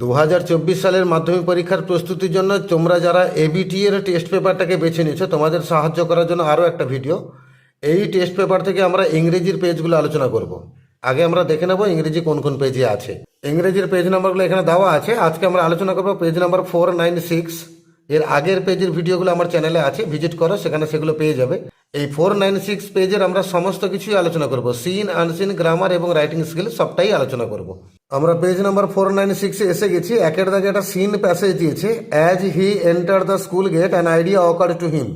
2024 সালের মাধ্যমিক পরীক্ষার প্রস্তুতির জন্য তোমরা যারা এবিটি এর টেস্ট পেপারটাকে বেছে নিয়েছো, তোমাদের সাহায্য করার জন্য আরও একটা ভিডিও। এই টেস্ট পেপার থেকে আমরা ইংরেজির পেজগুলো আলোচনা করব। আগে আমরা দেখে নেব ইংরেজি কোন কোন পেজে আছে। ইংরেজির পেজ নাম্বারগুলো এখানে দেওয়া আছে। আজকে আমরা আলোচনা করব পেজ নাম্বার 496। এর আগের পেজের ভিডিওগুলো আমার চ্যানেলে আছে, ভিজিট করো, সেখানে সেগুলো পেয়ে যাবে। এই 496 পেজের আমরা সমস্ত কিছুই আলোচনা করব। সিন, আনসিন, গ্রামার এবং রাইটিং স্কিল সবটাই আলোচনা করব। আমরা পেজ নাম্বার 496 এ এসে গেছি। একের দাগে একটা সিন প্যাসেজ দিয়েছে। As he enter the school gate an idea occur to him.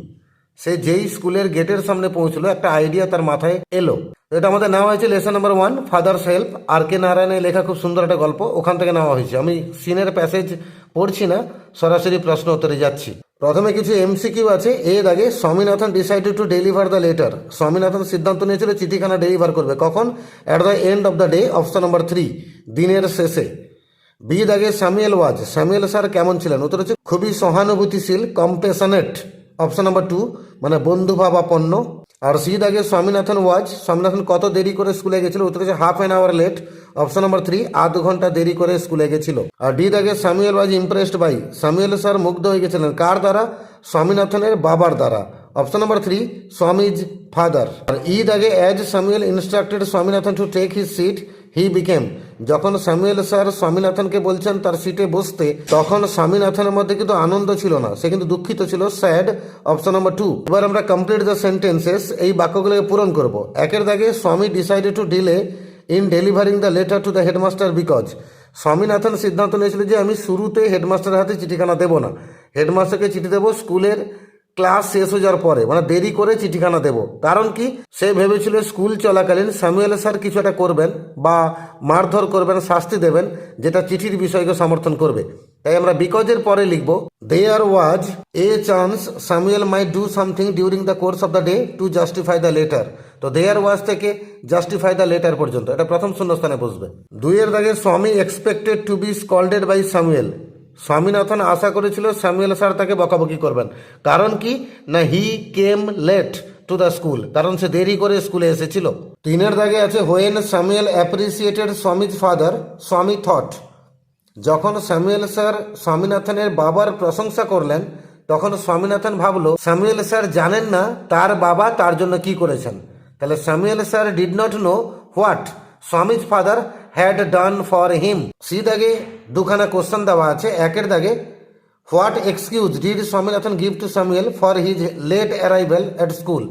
সে যেই স্কুলের গেটের সামনে পৌঁছলো, একটা আইডিয়া তার মাথায় এলো। এটা আমাদের নেওয়া হয়েছে লেসন নাম্বার 1 ফাদার্স হেল্প। আর কে নারায়ণের লেখা খুব সুন্দর একটা গল্প, ওখান থেকে নেওয়া হয়েছে। আমি সিনের প্যাসেজ পড়ছি না, সরাসরি প্রশ্ন উত্তরে যাচ্ছি। প্রথমে কিছু এমসিকিউ আছে। এর আগে Swaminathan decided to deliver the letter. Swaminathan সিদ্ধান্ত নিয়েছিল চিঠিখানা ডেলিভার করবে। কখন? At the end of the day, option number 3, দিনের শেষে। বি দাগে স্যামুয়েল ওয়াজ। স্যামুয়েল স্যার কেমন ছিলেন? উত্তর হচ্ছে খুবই সহানুভূতিশীল, কম্পেশনেট, অপশন নাম্বার 2, মানে বন্ধুভাবাপন্ন। আর সি দাগে স্বামীনাথন ওয়াজ। স্বামীনাথন কত দেরি করে স্কুলে গেছিল? উত্তর হচ্ছে half an hour late, option number 3, আধ ঘন্টা দেরি করে স্কুলে গেছিল। আর ডি দাগে Samuel was impressed by. Samuel sir মুগ্ধ হয়ে গেছিলেন কার দ্বারা? স্বামীনাথনের বাবার দ্বারা, অপশন নাম্বার 3, স্বামীজ ফাদার। আর ই দাগে as Samuel instructed Swaminathan to take his seat he became. যখন স্যামুয়েল স্যার স্বামীনাথনকে বলছেন তার সিটে বসতে, তখন স্বামীনাথনের মধ্যে কিন্তু আনন্দ ছিল না, সে কিন্তু দুঃখিত ছিল, স্যাড, অপশন নাম্বার 2। এবার আমরা কমপ্লিট দ্য সেন্টেন্সেস, এই বাক্যগুলোকে পূরণ করব। একের দাগে স্বামী decided to delay in delivering the letter to the headmaster because. Swaminathan সিদ্ধান্ত নিয়েছিল যে আমি শুরুতে হেডমাস্টারের হাতে চিঠিখানা দেবো না, হেডমাস্টারকে চিঠি দেবো স্কুলের ক্লাস শেষ হয়ে যাওয়ার পরে, মানে দেরি করে চিঠিখানা দেব। কারণ কি? সে ভেবেছিল স্কুল চলাকালীন স্যামুয়েল স্যার কিছু একটা করবেন বা মারধর করবেন, শাস্তি দেবেন, যেটা চিঠির বিষয়কে সমর্থন করবে। তাই আমরা বিকজের পরে লিখব there was a chance Samuel might do something during the course of the day to justify the letter. তো দেয়ার ওয়াজ থেকে জাস্টিফাই দ্য লেটার পর্যন্ত এটা প্রথম শূন্যস্থানে বসবে। দুইয়ের দাগে Swami expected to be scolded by Samuel. Swaminathan আশা করেছিল স্যামুয়েল স্যার তাকে বকাবকি করবেন। কারণ কি? না he came late to the school, কারণ সে দেরি করে স্কুলে এসেছিল। তিনের দাগে আছে when Samuel appreciated Swami's father Swami thought. যখন স্যামুয়েল স্যার স্বামীনাথনের বাবার প্রশংসা করলেন, তখন স্বামীনাথন ভাবলো স্যামুয়েল স্যার জানেন না তার বাবা তার জন্য কি করেছেন। তাহলে Samuel sir did not know what Swami's father had done for him. C দাগে দুখানা কোশ্চেন দেওয়া আছে। একের দাগে what excuse did Swaminathan give to Samuel for his late arrival at school.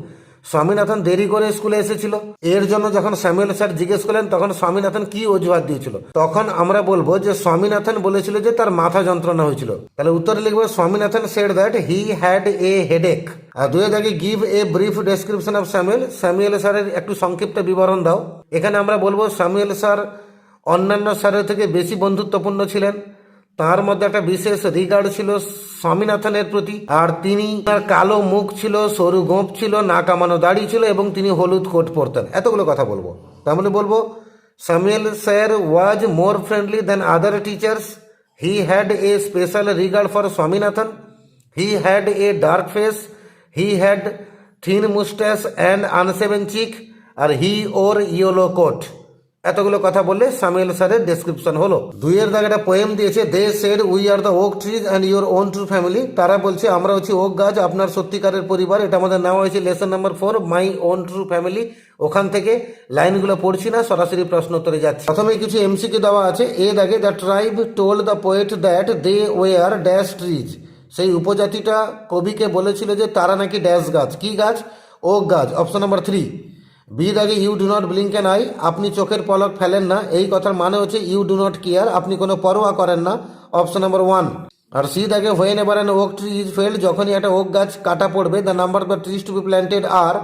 Swaminathan দেরি করে স্কুলে এসেছিল, এর জন্য যখন স্যামুয়েল স্যার জিজ্ঞেস করলেন তখন স্বামীনাথন কি অজুহাত দিয়েছিল? তখন আমরা বলবো যে স্বামীনাথন বলেছিল যে তার মাথা যন্ত্রণা হয়েছিল। তাহলে উত্তরে লিখবো Swaminathan said that he had a headache. আর দুই দাগে give a brief description of Samuel. Samuel স্যারের একটু সংক্ষিপ্ত বিবরণ দাও। এখানে আমরা বলবো স্যামুয়েল স্যার অন্যান্য স্যারের থেকে বেশি বন্ধুত্বপূর্ণ ছিলেন, তার মধ্যে একটা বিশেষ রিগার্ড ছিল স্বামীনাথনের প্রতি, আর তিনি, তার কালো মুখ ছিল, সরু গোঁপ ছিল, না কামানো দাড়ি ছিল এবং তিনি হলুদ কোট পরতেন। এতগুলো কথা বলবো। তাহলে বলবো Samuel sir was more friendly than other teachers. He had a special regard for Swaminathan. He had a dark face. He had thin moustache and unshaven cheek. আর হি ওর ইয়েলো কোট। এতগুলো কথা বললে Samuel স্যারের description হলো। দুইয়ের দাগে একটা poem দিয়েছে। They said we are the oak trees and your own true family. তারা বলছে আমরা হচ্ছি ওক গাছ, আপনার সত্যিকারের পরিবার। এটা আমাদের নেওয়া হয়েছে lesson number 4 my own true family. ওখান থেকে লাইনগুলো পড়ছি না, সরাসরি প্রশ্ন উত্তরে যাচ্ছি। প্রথমে কিছু এমসিকিউ দেওয়া আছে। এ দাগে the tribe told the poet that they were dash trees. সেই উপজাতিটা কবিকে বলেছিল যে তারা নাকি ড্যাশ গাছ। কি গাছ? ওক গাছ, অপশন নাম্বার 3। বি দাগে you do not blink an eye. আপনি চোখের পলক ফেলেন না, এই কথার মানে হচ্ছে ইউ ডু নট কেয়ার, আপনি কোনো পরোয়া করেন না, অপশন নাম্বার 1। আর সি দাগে whenever an oak tree is felled. যখনই একটা ওক গাছ কাটা পড়বে, the number of the trees to be planted আর,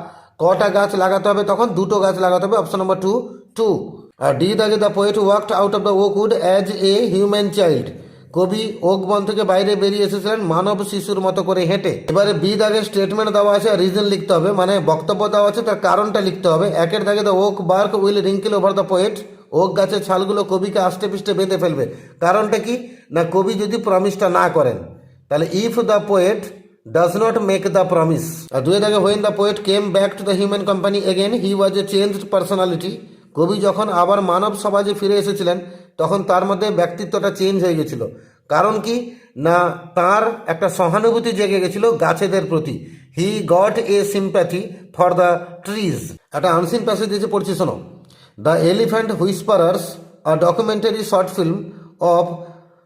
কটা গাছ লাগাতে হবে? তখন 2টো গাছ লাগাতে হবে, অপশন নাম্বার 2। আর ডি দাগে the poet walked out of the oak wood as a human child. কবি ওক বন থেকে বাইরে বেরিয়ে এসেছিলেন মানব শিশুর মতো করে হেঁটে। এবারে বি দাগে স্টেটমেন্ট দেওয়া আছে আর রিজন লিখতে হবে, মানে বক্তব্য দেওয়া আছে, তার কারণটা লিখতে হবে। একের দাগে the oak bark will wrinkle over the poet. Oak গাছের ছালগুলো কবিকে আষ্টে পৃষ্ঠে বেঁধে ফেলবে। কারণটা কি? না কবি যদি প্রমিসটা না করেন, তাহলে if the poet does not make the promise. আর দুই দাগে when the poet came back to the human company again he was a changed personality. কবি যখন আবার মানব সমাজে ফিরে এসেছিলেন, তখন তার মধ্যে ব্যক্তিত্বটা চেঞ্জ হয়ে গেছিল। কারণ কি না, তার একটা সহানুভূতি জেগে গেছিল গাছেদের প্রতি। He got a sympathy for the trees. একটা আনসিন প্যাসেজ দিয়েছে, পড়ছি শোনো। The elephant whisperers, a documentary short film of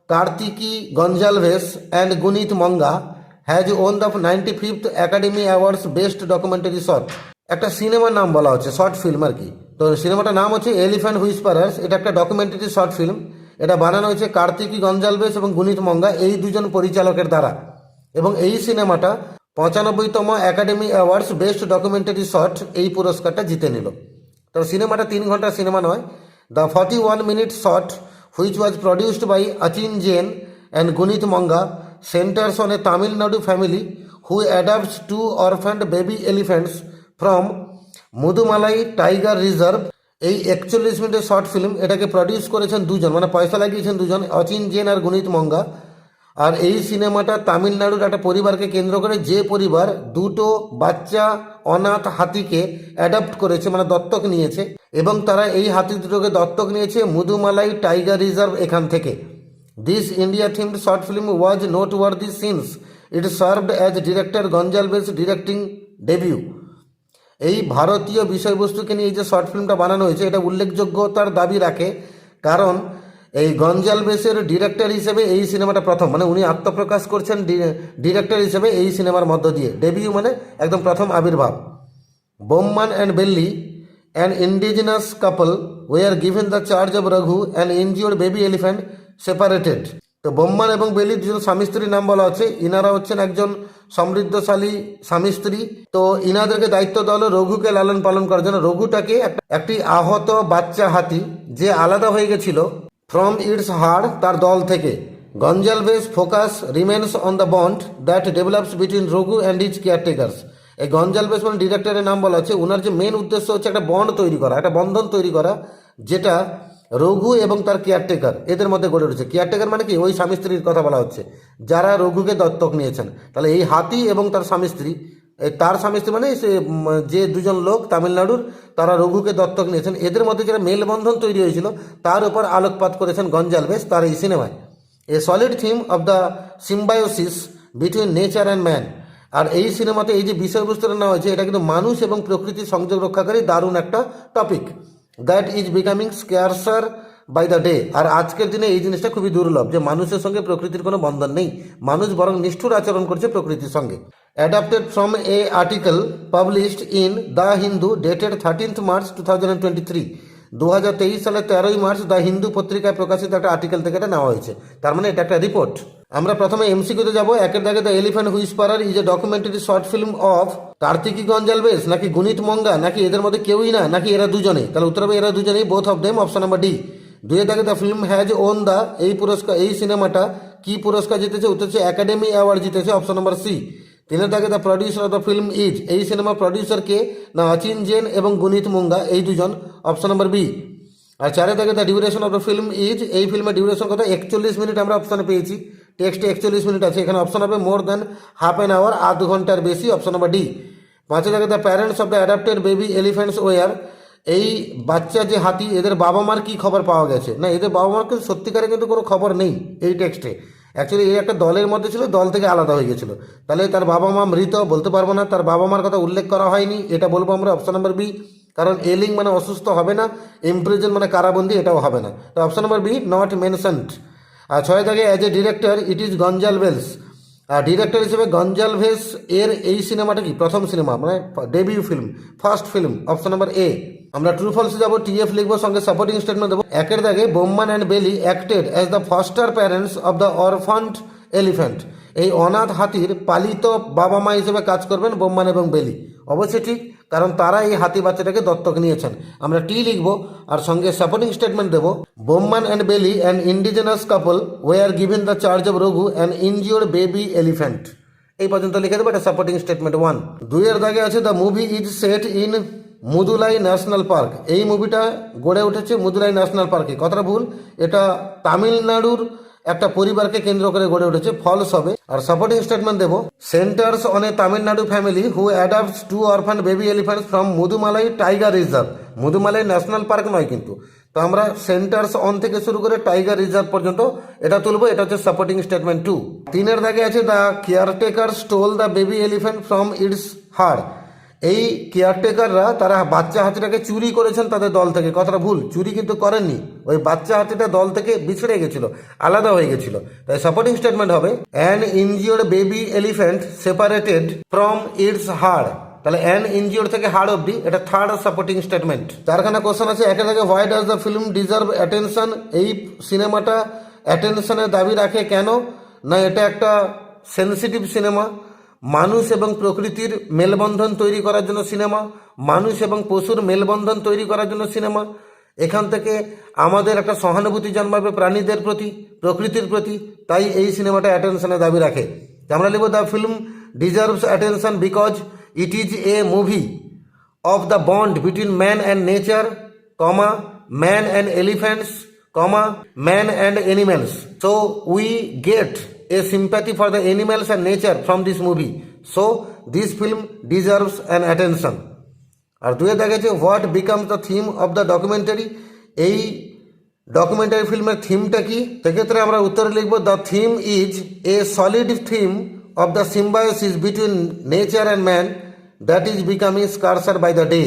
Kartiki Gonsalves and Guneet Monga has won the 95th academy awards best documentary short. একটা সিনেমার নাম বলা হচ্ছে, শর্ট ফিল্ম আর কি। তো সিনেমাটার নাম হচ্ছে এলিফ্যান্ট হুইসপারার্স। এটা একটা ডকুমেন্টারি শর্ট ফিল্ম। এটা বানানো হয়েছে কার্তিকি গঞ্জালভেস এবং গুনিত মঙ্গা, এই দুজন পরিচালকের দ্বারা। এবং এই সিনেমাটা 95তম academy awards best documentary short এই পুরস্কারটা জিতে নিল। তো সিনেমাটা 3 ঘন্টার সিনেমা নয়। The 41-minute short which was produced by Achin Jain and Guneet Monga centres on a Tamil Nadu family who অ্যাডাপ্টস 2 orphaned baby elephants from Mudumalai tiger reserve. এই 41 মিনিটের শর্ট ফিল্ম, এটাকে প্রডিউস করেছেন দুজন, মানে পয়সা লাগিয়েছেন দুজন, অচিন জেন আর গুনিত মঙ্গা। আর এই সিনেমাটা তামিলনাড়ুর একটা পরিবারকে কেন্দ্র করে, যে পরিবার দুটো বাচ্চা অনাথ হাতিকে অ্যাডাপ্ট করেছে, মানে দত্তক নিয়েছে, এবং তারা এই হাতি দুটোকে দত্তক নিয়েছে মুদুমালাই টাইগার রিজার্ভ এখান থেকে। This India themed short film was note worthy since it served as director Gonçalves directing debut. এই ভারতীয় বিষয়বস্তুকে নিয়ে এই যে শর্ট ফিল্মটা বানানো হয়েছে, এটা উল্লেখযোগ্যতার দাবি রাখে, কারণ এই গঞ্জালভেসের ডিরেক্টর হিসেবে এই সিনেমাটা প্রথম, মানে উনি আত্মপ্রকাশ করছেন ডিরেক্টর হিসেবে এই সিনেমার মধ্য দিয়ে। ডেবিউ মানে একদম প্রথম আবির্ভাব। Bomman and Belli, an indigenous couple, were given the charge of Raghu an injured baby elephant separated. তো বোম্মান এবং বেলি দুজন স্বামী স্ত্রীর নাম বলা হচ্ছে। ইনারা হচ্ছেন একজন সমৃদ্ধশালী স্বামী স্ত্রী। তো ইনাদেরকে দায়িত্ব দেওয়া হলো রঘুকে লালন পালন করার জন্য। রঘুটাকে একটি আহত বাচ্চা হাতি, যে আলাদা হয়ে গেছিল ফ্রম ইটস হার্ড, তার দল থেকে। Gonsalves focus remains on the bond that develops between Raghu and his caretakers. এই গঞ্জালভেস মানে ডিরেক্টরের নাম বলা হচ্ছে। ওনার যে মেন উদ্দেশ্য হচ্ছে একটা বন্ড তৈরি করা, একটা বন্ধন তৈরি করা, যেটা রঘু এবং তার কেয়ারটেকার এদের মধ্যে গড়ে উঠেছে। কেয়ারটেকার মানে কি, ওই স্বামী স্ত্রীর কথা বলা হচ্ছে যারা রঘুকে দত্তক নিয়েছেন। তাহলে এই হাতি এবং তার স্বামী স্ত্রী, তার স্বামী স্ত্রী মানে সে যে দুজন লোক তামিলনাড়ুর, তারা রঘুকে দত্তক নিয়েছেন, এদের মধ্যে যেটা মেলবন্ধন তৈরি হয়েছিল তার উপর আলোকপাত করেছেন গঞ্জালভেস তার এই সিনেমায়। A solid theme of the symbiosis between nature and man. আর এই সিনেমাতে এই যে বিষয়বস্তুটা নেওয়া হয়েছে, এটা কিন্তু মানুষ এবং প্রকৃতির সংযোগ রক্ষাকারী দারুণ একটা topic, that is becoming scarcer by the day. আর আজকের দিনে এই জিনিসটা খুবই দুর্লভ, যে মানুষের সঙ্গে প্রকৃতির কোনো বন্ধন নেই, মানুষ বরং নিষ্ঠুর আচরণ করছে প্রকৃতির সঙ্গে। Adapted from a article published in the Hindu dated 13th March 2023। 2023 সালের 13ই মার্চ দ্য হিন্দু পত্রিকায় প্রকাশিত একটা আর্টিকেল থেকে এটা নেওয়া হয়েছে। তার মানে এটা একটা রিপোর্ট। আমরা প্রথমে এমসিকিউতে যাবো। একের দাগে the elephant whisperer is a documentary short film of Kartiki Gonsalves, নাকি গুনিত মঙ্গা, নাকি এদের মধ্যে কেউই না, নাকি এরা দুজনেই? তাহলে উত্তর হবে এরা দুজনেই, both of them, option number D. দুইয়ের দাগে the film has won the, এই পুরস্কার, এই সিনেমাটা কি পুরস্কার জিতেছে? উত্তর হচ্ছে একাডেমি অ্যাওয়ার্ড জিতেছে, অপশন নাম্বার সি। তিনের দাগে the producer of the film is, এই সিনেমার প্রডিউসার কে? না অচিন জেন এবং গুনিত মঙ্গা, এই দুজন, অপশন নাম্বার বি। আর চারে দাগে the duration of the film is, এই ফিল্মের ডিউরেশন কত? 41 মিনিট আমরা অপশনে পেয়েছি, টেক্সটে 41 মিনিট আছে, এখানে অপশন হবে more than half an hour, আধ ঘন্টার বেশি, অপশন নাম্বার ডি। পাঁচে দাগে the parents of the adapted baby elephants were, এই বাচ্চা যে হাতি, এদের বাবা মার কি খবর পাওয়া গেছে? না, এদের বাবা মার কিন্তু সত্যিকারে কিন্তু কোনো খবর নেই এই টেক্সটে। অ্যাকচুয়ালি এই একটা দলের মধ্যে ছিল, দল থেকে আলাদা হয়ে গেছিলো। তাহলে তার বাবা মা মৃত, বলতে পারবো না, তার বাবা মার কথা উল্লেখ করা হয়নি, এটা বলবো আমরা অপশন নাম্বার বি। কারণ এলিং মানে অসুস্থ হবে না, ইমপ্রিজন মানে কারাবন্দি, এটাও হবে না, তো option number B, not mentioned. আর ছয় দাগে as a director it is Gonsalves, আর ডিরেক্টর হিসেবে গঞ্জালভেস এর এই সিনেমাটা কি? প্রথম সিনেমা, মানে debut film, first film, option number A. আমরা ট্রু ফলসে যাবো, টিএফ লিখবো, সঙ্গে সাপোর্টিং স্টেটমেন্ট দেবো। একের দাগে Bomman and Belli acted as the foster parents of the orphaned elephant, এই অনাথ হাতির পালিত বাবা মা হিসেবে কাজ করবেন বোম্মান এবং বেলি। অবশ্যই ঠিক, কারণ তারা এই হাতি বাচ্চাটাকে দত্তক নিয়েছেন। আমরা টি লিখবো আর সঙ্গে সাপোর্টিং স্টেটমেন্ট দেবো। বোম্মান অ্যান্ড বেলি an indigenous couple were given the charge of Raghu an injured baby elephant. এই পর্যন্ত লিখে দেবো, এটা সাপোর্টিং স্টেটমেন্ট 1। দুইয়ের দাগে আছে the movie is set in Mudulai national park, এই মুভিটা গড়ে উঠেছে মুদুলাই ন্যাশনাল পার্কে। কথাটা ভুল, এটা তামিলনাড়ুর একটা পরিবারকে কেন্দ্র করে গড়ে উঠেছে, ফলস হবে। আর সাপোর্টিং স্টেটমেন্ট দেবো, centres on a Tamil Nadu family who অ্যাডাপ্টস 2 orphaned baby elephants from Mudumalai tiger reserve. Mudumalai national park নয় কিন্তু, তো আমরা সেন্টার্স অন থেকে শুরু করে টাইগার রিজার্ভ পর্যন্ত এটা তুলবো। এটা হচ্ছে সাপোর্টিং স্টেটমেন্ট 2। 3-এর দাগে আছে the caretaker stole the baby elephant from its হাড়। এই কেয়ারটেকাররা তারা বাচ্চা হাতিটাকে চুরি করেছেন তাদের দল থেকে। কথাটা ভুল, চুরি কিন্তু করেননি, ওই বাচ্চা হাতিটা দল থেকে বিছড়ে গেছিল, আলাদা হয়ে গেছিল। তাই সাপোর্টিং স্টেটমেন্ট হবে an injured baby elephant separated from its হাড়। তাহলে অ্যান ইনজিওর্ড থেকে হাড় অব্দি, এটা থার্ড সাপোর্টিং স্টেটমেন্ট। চারখানা কোশ্চেন আছে। একে থেকে why does the film deserve attention. এই সিনেমাটা অ্যাটেনশনের দাবি রাখে কেন? না এটা একটা সেন্সিটিভ সিনেমা, মানুষ এবং প্রকৃতির মেলবন্ধন তৈরি করার জন্য সিনেমা, মানুষ এবং পশুর মেলবন্ধন তৈরি করার জন্য সিনেমা। এখান থেকে আমাদের একটা সহানুভূতি জন্মাবে প্রাণীদের প্রতি, প্রকৃতির প্রতি। তাই এই সিনেমাটা অ্যাটেনশনের দাবি রাখে। আমরা লিখব the film deserves attention because it is a movie of the bond between man and nature, comma man and elephants, comma man and animals. So we get a sympathy for the animals and nature from this movie. So this film deserves an attention. আর দুয়ে দেখেছে what becomes the theme of the documentary. এই documentary ফিল্মের থিমটা কি? সেক্ষেত্রে আমরা উত্তরে লিখব the theme is a solid theme of the symbiosis between nature and man that is becoming scarcer by the day.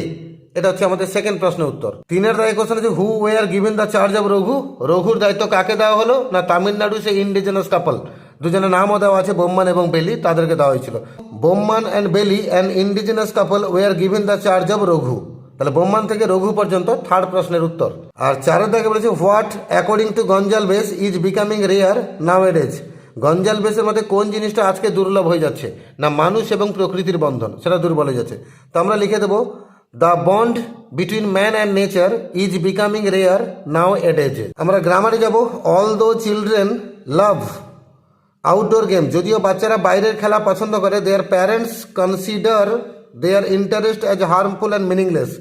এটা হচ্ছে আমাদের সেকেন্ড প্রশ্নের উত্তর। 3-এর দাগে কোশ্চেন আছে who were given the charge of Raghu. রঘুর দায়িত্ব কাকে দেওয়া হলো? না তামিলনাড়ু সে ইন্ডিজেনাস কাপল, দুজনের নামও দেওয়া আছে বোম্মান এবং বেলি, তাদেরকে দেওয়া হয়েছিল। বোম্মান অ্যান্ড বেলি and indigenous couple were given the charge of Raghu. তাহলে বোম্মান থেকে রঘু পর্যন্ত থার্ড প্রশ্নের উত্তর। আর 4-এর দাগে বলেছে what according to Gonsalves is becoming rare nowadays. গঞ্জালভেসের মধ্যে কোন জিনিসটা আজকে দুর্লভ হয়ে যাচ্ছে? না মানুষ এবং প্রকৃতির বন্ধন, সেটা দুর্বল হয়ে যাচ্ছে। তো আমরা লিখে দেবো the bond between man and nature is becoming rare nowadays. আমরা গ্রামারে যাব অল দো চিলড্রেন লাভ আউটডোর গেম। যদিও বাচ্চারা বাইরের খেলা পছন্দ করে, their parents consider their interest as harmful and meaningless.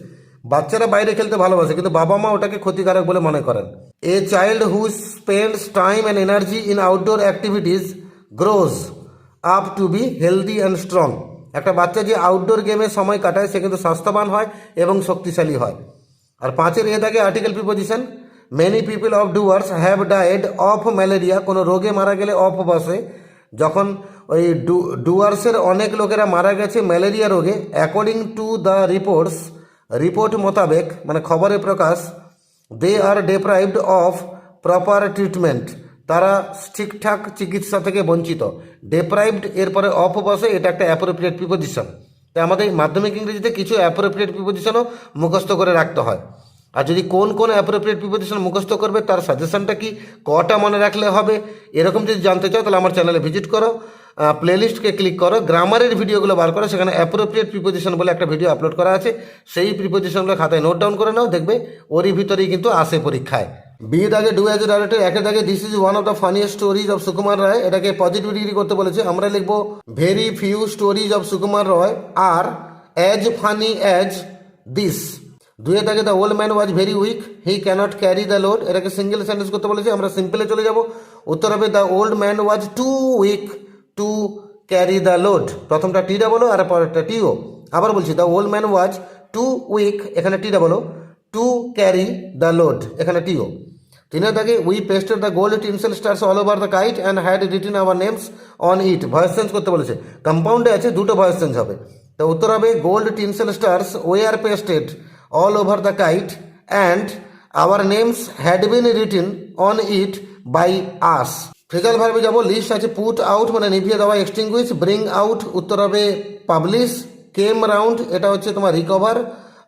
বাচ্চারা বাইরে খেলতে ভালোবাসে কিন্তু বাবা মা ওটাকে ক্ষতিকারক বলে মনে করেন। A child who spends time and energy in outdoor activities grows up to be healthy and strong. একটা বাচ্চা যে আউটডোর গেমে সময় কাটায় সে কিন্তু স্বাস্থ্যবান হয় এবং শক্তিশালী হয়। আর 5-এর এ থাকে article preposition. Many people of Dooars have died of malaria. কোনো রোগে মারা গেলে অফ বসে, যখন ওই ডুয়ার্সের অনেক লোকেরা মারা গেছে ম্যালেরিয়া রোগে। According to the reports, report মোতাবেক মানে খবরে প্রকাশ, দে আর ডেপ্রাইভড অফ প্রপার ট্রিটমেন্ট। তারা ঠিকঠাক চিকিৎসা থেকে বঞ্চিত। ডেপ্রাইভড এরপরে অফ বসে, এটা একটা অ্যাপ্রোপ্রিয়েট প্রিপোজিশন। তাই আমাদের মাধ্যমিক ইংরেজিতে কিছু অ্যাপ্রোপ্রিয়েট প্রিপোজিশনও মুখস্থ করে রাখতে হয়। আর যদি কোন কোন অ্যাপ্রোপ্রিয়েট প্রিপোজিশন মুখস্থ করবে তার সাজেশনটা কি, কটা মনে রাখলে হবে, এরকম যদি জানতে চাও তাহলে আমার চ্যানেলে ভিজিট করো, প্লেলিস্টকে ক্লিক করো, গ্রামারের ভিডিওগুলো বার করো, সেখানে অ্যাপ্রোপ্রিয়েট প্রিপোজিশন বলে একটা ভিডিও আপলোড করা আছে। সেই প্রিপোজিশনগুলো খাতায় নোট ডাউন করে নাও, দেখবে ওরই ভিতরেই কিন্তু আসে পরীক্ষায়। বিয়ের আগে ডু অ্যাজ এ ডাইরেক্টর। একের আগে this is one of the funniest stories of Sukumar Ray. এটাকে পজিটিভ ডিগ্রি করতে বলেছে। আমরা লিখবো very few stories of Sukumar Ray are as funny as this. 2-এর দাগে the old man was very weak he cannot carry the load. এটাকে সিঙ্গেল সেন্টেন্স করতে বলেছে। আমরা সিম্পলে চলে যাব। উত্তর হবে the old man was too weak to carry the load. প্রথমটা টি ডাবলো আর পরেরটা টিও। আবার বলছি the old man was too weak, এখানে T double O, to carry the load, এখানে টিও। 3-এর দাগে we pasted the gold tinsel stars all over the kite and had written our names on it. Voice change করতে বলেছে। কম্পাউন্ডে আছে, দুটো voice change হবে। তো উত্তর হবে gold tinsel stars war pasted all over the kite and our names had been written on it by us. Phrasal ভার্বে যাব। লিস্ট আছে পুট আউট মানে নিভিয়ে দেওয়া, এক্সটিংগুইশ, ব্রিং আউট উত্তর হবে পাবলিশ, কেম রাউন্ড এটা হচ্ছে তোমার রিকভার,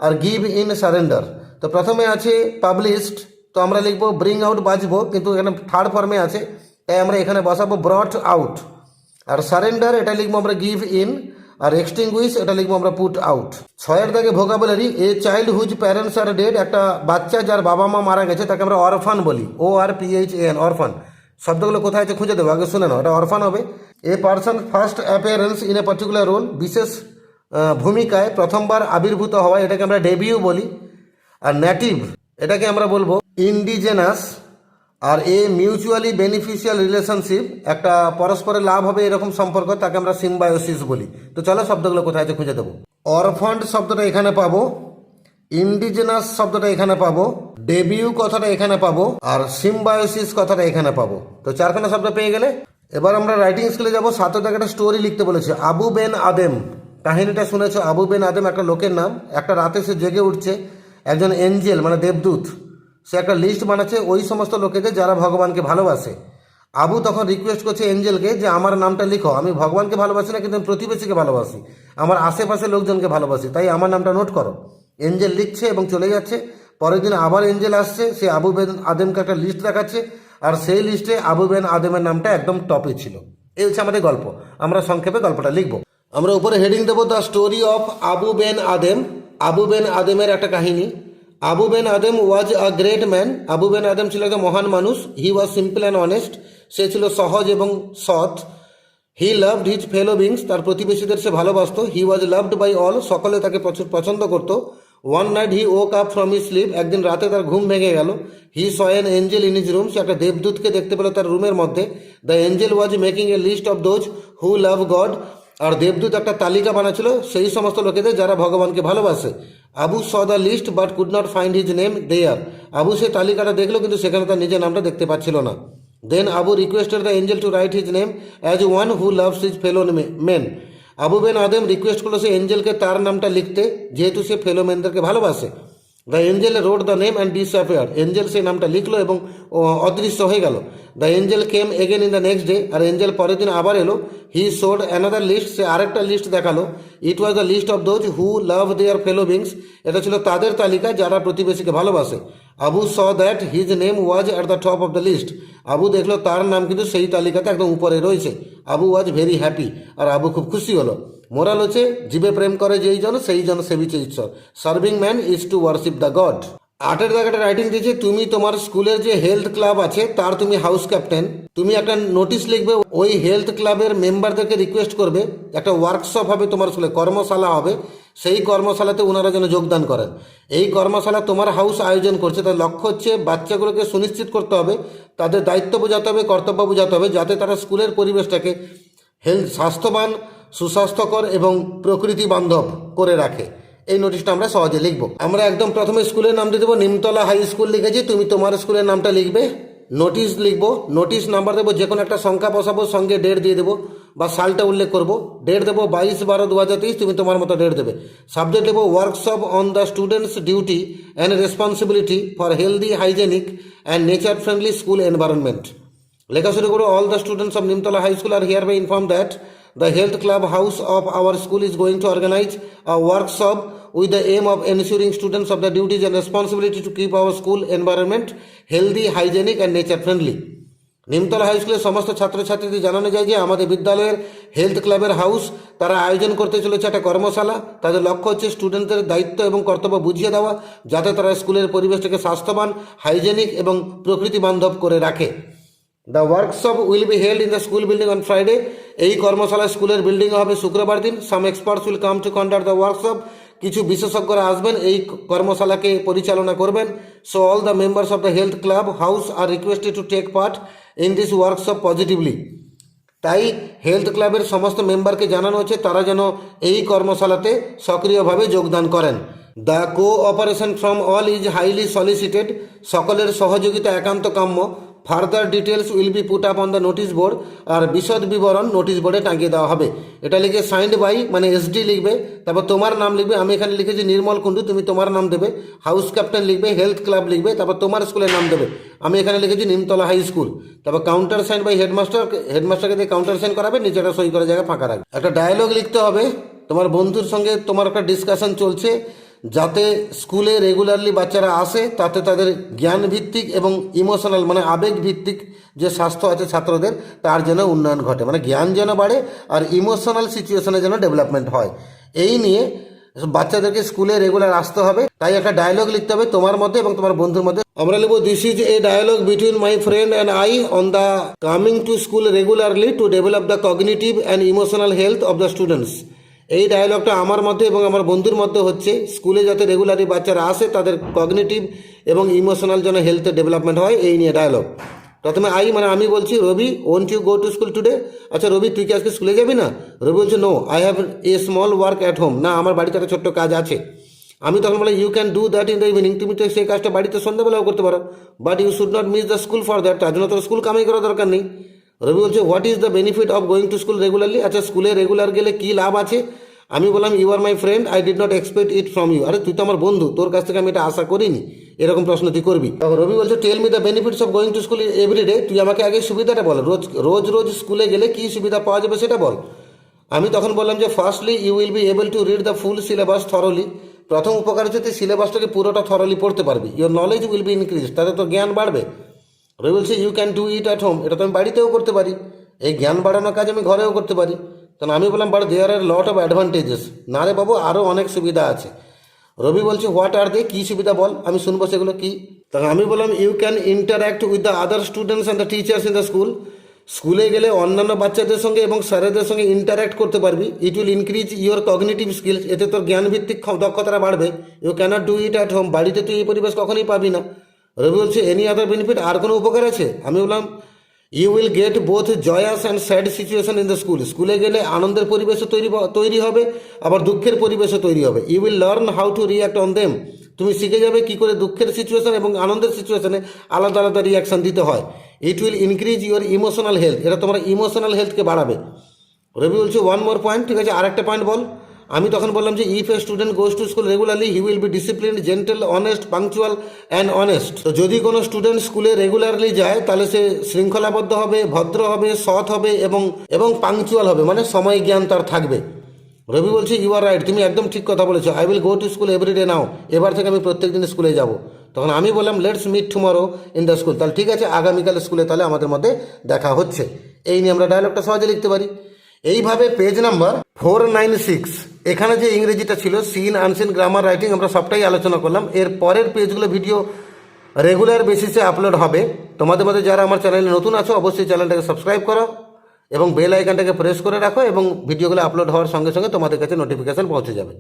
আর গিভ ইন সারেন্ডার। তো প্রথমে আছে পাবলিশড, তো আমরা লিখবো ব্রিং আউট বাজবো কিন্তু এখানে থার্ড ফর্মে আছে, তাই আমরা এখানে বসাবো ব্রট আউট। আর সারেন্ডার এটা লিখবো আমরা গিভ ইন, আর এক্সটিংগুইশ এটা লিখবো আমরা পুট আউট। 6-এর দাগে vocabulary a child whose parents are dead. একটা বাচ্চা যার বাবা মা মারা গেছে তাকে আমরা অরফান বলি, ORPHAN, অরফান। শব্দগুলো কোথায় আছে খুঁজে দেবো, আগে শুনে নাও, এটা অরফান হবে। A person first appearance in a particular role, বিশেষ ভূমিকায় প্রথমবার আবির্ভূত হওয়া, এটাকে আমরা ডেবিউ বলি। আর নেটিভ এটাকে আমরা বলবো ইন্ডিজেনাস। আর এ মিউচুয়ালি বেনিফিশিয়াল রিলেশনশিপ, একটা পরস্পরের লাভ হবে এরকম সম্পর্ক, তাকে আমরা সিম্বায়োসিস বলি। তো চলো শব্দগুলো কোথায় আছে খুঁজে দেবো। অরফান্ড শব্দটা এখানে পাবো, ইন্ডিজেনাস শব্দটা এখানে পাবো, ডেবিউ কথাটা এখানে পাবো, আর সিম্বায়োসিস কথাটা এখানে পাবো। তো চারখানা শব্দ পেয়ে গেলে এবার আমরা রাইটিং স্কুলে যাবো। 7 দাগে একটা স্টোরি লিখতে বলেছে, আবু বেন আদেম। কাহিনীটা শুনেছো, আবু বেন আদেম একটা লোকের নাম। একটা রাতে সে জেগে উঠছে, একজন এঞ্জেল মানে দেবদূত, সে একটা লিস্ট বানাচ্ছে ওই সমস্ত লোকেদের যারা ভগবানকে ভালোবাসে। আবু তখন রিকোয়েস্ট করছে এঞ্জেলকে যে আমার নামটা লিখো, আমি ভগবানকে ভালোবাসি না, কিন্তু আমি প্রতিবেশীকে ভালোবাসি, আমার আশেপাশে লোকজনকে ভালোবাসি, তাই আমার নামটা নোট করো। এঞ্জেল লিখছে এবং চলে যাচ্ছে। পরের দিন আবার এঞ্জেল আসছে, সে আবু বেন আদেমকে একটা লিস্ট দেখাচ্ছে, আর সেই লিস্টে আবু বেন আদেমের নামটা একদম টপে ছিল। এই হচ্ছে আমাদের গল্প। আমরা সংক্ষেপে গল্পটা লিখবো। আমরা উপরে হেডিং দেবো the story of Abou Ben Adhem. Abou Ben আদেমের একটা কাহিনী। Abou Ben Adhem was a great man. Abou Ben Adhem ছিল একটা মহান মানুষ। He was simple and honest. সে ছিল সহজ এবং সৎ। He loved his fellow beings. তার প্রতিবেশীদের সে ভালোবাসত। He was loved by all. সকলে তাকে প্রচুর পছন্দ করত। One night he woke up from his sleep. একদিন রাতে তার ঘুম ভেঙে গেল। He saw an angel in his room. সে একটা দেবদূতকে দেখতে পেল তার রুমের মধ্যে। The angel was making a list of those who love God. আর দেবদূত একটা তালিকা বানাচ্ছিল সেই সমস্ত লোকেদের যারা ভগবানকে ভালোবাসে। Abou saw the list but could not find his name there. Abou সেই তালিকাটা দেখলো, কিন্তু সেখানে তার নিজের নামটা দেখতে পাচ্ছিল না। Then Abou requested the angel to write his name as one who loves his fellow men. Abou Ben Adhem request করলো সে এঞ্জেলকে তার নামটা লিখতে, যেহেতু সে ফেলো মেনদেরকে ভালোবাসে। The angel wrote the name and disappeared. Angel সেই নামটা লিখলো এবং অদৃশ্য হয়ে গেল। The angel came again in the next day. আর এঞ্জেল পরের দিন আবার এলো। He showed another list. সে আরেকটা লিস্ট দেখালো। It was the list of those who love their fellow beings. এটা ছিল তাদের তালিকা যারা প্রতিবেশীকে ভালোবাসে। Abou saw that his name was at the top of the list. Abou দেখলো তার নাম কিন্তু সেই তালিকাতে একদম উপরে রয়েছে। Abou was very happy. আর আবু খুব খুশি হলো। মোরাল হচ্ছে, জীবে প্রেম করে যেই জন সেই জন সেবিছে ঈশ্বর। Serving man is two worship the god. 8 জায়গাটা রাইটিং দিয়েছে, তুমি তোমার স্কুলের যে হেলথ ক্লাব আছে তার তুমি হাউস ক্যাপ্টেন। তুমি একটা নোটিশ লিখবে, ওই হেলথ ক্লাবের মেম্বারদেরকে রিকোয়েস্ট করবে একটা ওয়ার্কশপ হবে তোমার স্কুলে, কর্মশালা হবে, সেই কর্মশালাতে ওনারা যেন যোগদান করেন। এই কর্মশালা তোমার হাউস আয়োজন করছে, তার লক্ষ্য হচ্ছে বাচ্চাগুলোকে সুনিশ্চিত করতে হবে, তাদের দায়িত্ব বোঝাতে হবে, কর্তব্য বোঝাতে হবে, যাতে তারা স্কুলের পরিবেশটাকে স্বাস্থ্যবান, সুস্বাস্থ্যকর এবং প্রকৃতি বান্ধব করে রাখে। এই নোটিশটা আমরা সহজে লিখব। আমরা একদম প্রথমে স্কুলের নাম দিয়ে দেবো, নিমতলা হাই স্কুল লিখেছি। তুমি তোমার স্কুলের নামটা লিখবে। নোটিশ লিখবো, নোটিশ নাম্বার দেবো, যে কোনো একটা সংখ্যা বসাবো, সঙ্গে ডেট দিয়ে দেবো বা সালটা উল্লেখ করবো। ডেট দেবো 22/12/2023, তুমি তোমার মতো ডেট দেবে। সাবজেক্ট দেবো workshop on the students duty and responsibility for healthy, hygienic and nature friendly school environment. লেখা শুরু করো। All the students of Nimtala high school are hereby inform that the health club house of our school is going to organize a workshop with the aim of ensuring students of the duties and responsibility to keep our school environment healthy, hygienic and nature friendly. Nimtala high স্কুলের সমস্ত ছাত্রছাত্রীদের জানানো যায় যে আমাদের বিদ্যালয়ের health ক্লাবের house তারা আয়োজন করতে চলেছে একটা কর্মশালা। তাদের লক্ষ্য হচ্ছে স্টুডেন্টদের দায়িত্ব এবং কর্তব্য বুঝিয়ে দেওয়া, যাতে তারা স্কুলের পরিবেশটাকে স্বাস্থ্যবান, হাইজেনিক এবং প্রকৃতি বান্ধব করে রাখে। The workshop will be held in the school building on Friday. এই কর্মশালা স্কুলের বিল্ডিংয়ে হবে শুক্রবার দিন। Some experts will come to conduct the workshop. কিছু বিশেষজ্ঞরা আসবেন, এই কর্মশালাকে পরিচালনা করবেন। So all the members of the health club house are requested to take part in this workshop positively. তাই হেলথ ক্লাবের সমস্ত মেম্বারকে জানানো হচ্ছে তারা যেন এই কর্মশালাতে সক্রিয়ভাবে যোগদান করেন। The cooperation from all is highly solicited. সকলের সহযোগিতা একান্ত কাম্য। Further details will be put up on the notice board. আর বিশদ বিবরণ নোটিশ বোর্ডে টাঙিয়ে দেওয়া হবে। এটা লিখে সাইন্ড বাই মানে এসডি লিখবে, তারপর তোমার নাম লিখবে। আমি এখানে লিখেছি নির্মল কুণ্ডু, তুমি তোমার নাম দেবে। হাউস ক্যাপ্টেন লিখবে, হেলথ ক্লাব লিখবে, তারপর তোমার স্কুলের নাম দেবে। আমি এখানে লিখেছি নিমতলা হাই স্কুল। তারপর কাউন্টার সাইন বাই হেডমাস্টার। হেডমাস্টারকে দিয়ে কাউন্টার সাইন করাবে, নিচে একটা সই করার জায়গা ফাঁকা রাখবে। একটা ডায়লগ লিখতে হবে, তোমার বন্ধুর সঙ্গে তোমার একটা ডিসকাশন চলছে, যাতে স্কুলে রেগুলারলি বাচ্চারা আসে, তাতে তাদের জ্ঞান ভিত্তিক এবং ইমোশনাল মানে আবেগ ভিত্তিক যে স্বাস্থ্য আছে ছাত্রদের, তার যেন উন্নয়ন ঘটে, মানে জ্ঞান যেন বাড়ে আর ইমোশনাল সিচুয়েশনে যেন ডেভেলপমেন্ট হয়। এই নিয়ে বাচ্চাদেরকে স্কুলে রেগুলার আসতে হবে। তাই একটা ডায়লগ লিখতে হবে তোমার মধ্যে এবং তোমার বন্ধুর মধ্যে। আমরা লিখব, this is a dialogue between my friend and I on the coming to school regularly to develop the cognitive and emotional health of the students. এই ডায়লগটা আমার মধ্যে এবং আমার বন্ধুর মধ্যে হচ্ছে, স্কুলে যাতে রেগুলারলি বাচ্চারা আসে, তাদের কগনিটিভ এবং ইমোশনাল যেন হেলথের ডেভেলপমেন্ট হয়, এই নিয়ে ডায়লগ। প্রথমে আই মানে আমি বলছি, Ravi won't you go to school today? আচ্ছা রবি, তুই কি আজকে স্কুলে যাবি না? রবি বলছে, no I have a small work at home. না, আমার বাড়িতে একটা ছোট্ট কাজ আছে। আমি তখন বলে you can do that in the evening, তুমি তো সেই কাজটা বাড়িতে সন্ধ্যাবেলাও করতে পারো, but you should not miss the school for that, তার জন্য তোর স্কুল কামাই করার দরকার নেই। রবি বলছে what is the benefit of going to school regularly, আচ্ছা স্কুলে রেগুলার গেলে কী লাভ আছে? আমি বললাম you are my friend, I did not expect it from you, আরে তুই তো আমার বন্ধু, তোর কাছ থেকে আমি এটা আশা করিনি এরকম প্রশ্ন তুই করবি। তখন রবি বলছে tell me the benefits of going to school everyday, তুই আমাকে আগে সুবিধাটা বল, রোজ স্কুলে গেলে কী সুবিধা পাওয়া যাবে সেটা বল। আমি তখন বললাম যে firstly you will be able to read the full syllabus thoroughly, প্রথম উপকার হচ্ছে তুই সিলেবাসটাকে পুরোটা থরলি পড়তে পারবি, your knowledge will be increase, তাতে তোর জ্ঞান বাড়বে। রবি বলছে you can do it at home, এটা তো আমি বাড়িতেও করতে পারি, এই জ্ঞান বাড়ানোর কাজ আমি ঘরেও করতে পারি। তখন আমি বললাম but there are lot of advantages, না রে বাবু আরও অনেক সুবিধা আছে। রবি বলছে হোয়াট আর দে, কী সুবিধা বল, আমি শুনবো সেগুলো কী। তখন আমি বললাম you can interact with the other students and the teachers in the school, স্কুলে গেলে অন্যান্য বাচ্চাদের সঙ্গে এবং স্যারেদের সঙ্গে ইন্টারাক্ট করতে পারবি, it will increase your cognitive skills, এতে তোর জ্ঞানভিত্তিক দক্ষতাটা বাড়বে। You cannot do it at home, বাড়িতে তুই এই পরিবেশ কখনোই পাবি না। রবি বলছে এনি আদার বেনিফিট, আর কোনো উপকার আছে? আমি বললাম you will get both joyous and sad situation in the school, স্কুলে গেলে আনন্দের পরিবেশও তৈরি হবে, আবার দুঃখের পরিবেশও তৈরি হবে। You will learn how to react on them, তুমি শিখে যাবে কী করে দুঃখের সিচুয়েশন এবং আনন্দের সিচুয়েশনে আলাদা আলাদা রিয়াকশান দিতে হয়। ইট will increase your emotional health, এটা তোমার ইমোশনাল হেলথকে বাড়াবে। রবি বলছে ওয়ান মোর পয়েন্ট, ঠিক আছে আরেকটা পয়েন্ট বল। আমি তখন বললাম যে if a student goes to school regularly he will be discipline, gentle, honest, punctual and honest, তো যদি কোনো স্টুডেন্ট স্কুলে রেগুলারলি যায় তাহলে সে শৃঙ্খলাবদ্ধ হবে, ভদ্র হবে, সৎ হবে এবং পাংচুয়াল হবে, মানে সময় জ্ঞান তার থাকবে। রবি বলছে ইউ আর রাইট, তুমি একদম ঠিক কথা বলেছো, I will go to school every day now, এবার থেকে আমি প্রত্যেক দিন স্কুলে যাব। তখন আমি বললাম let's meet tomorrow in the school, তাহলে ঠিক আছে আগামীকাল স্কুলে তাহলে আমাদের মধ্যে দেখা হচ্ছে। এই নিয়ে আমরা ডায়লগটা সহজে লিখতে পারি। এইভাবে পেজ নাম্বার 496 এখানে যে ইংরেজিটা ছিল সিন আনসিন গ্রামার রাইটিং আমরা সবটাই আলোচনা করলাম। এর পরের পেজগুলো ভিডিও রেগুলার বেসিসে আপলোড হবে। তোমাদের মধ্যে যারা আমার চ্যানেলে নতুন আছো অবশ্যই চ্যানেলটাকে সাবস্ক্রাইব করো এবং বেল আইকনটাকে প্রেস করে রাখো এবং ভিডিওগুলো আপলোড হওয়ার সঙ্গে সঙ্গে তোমাদের কাছে নোটিফিকেশান পৌঁছে যাবে।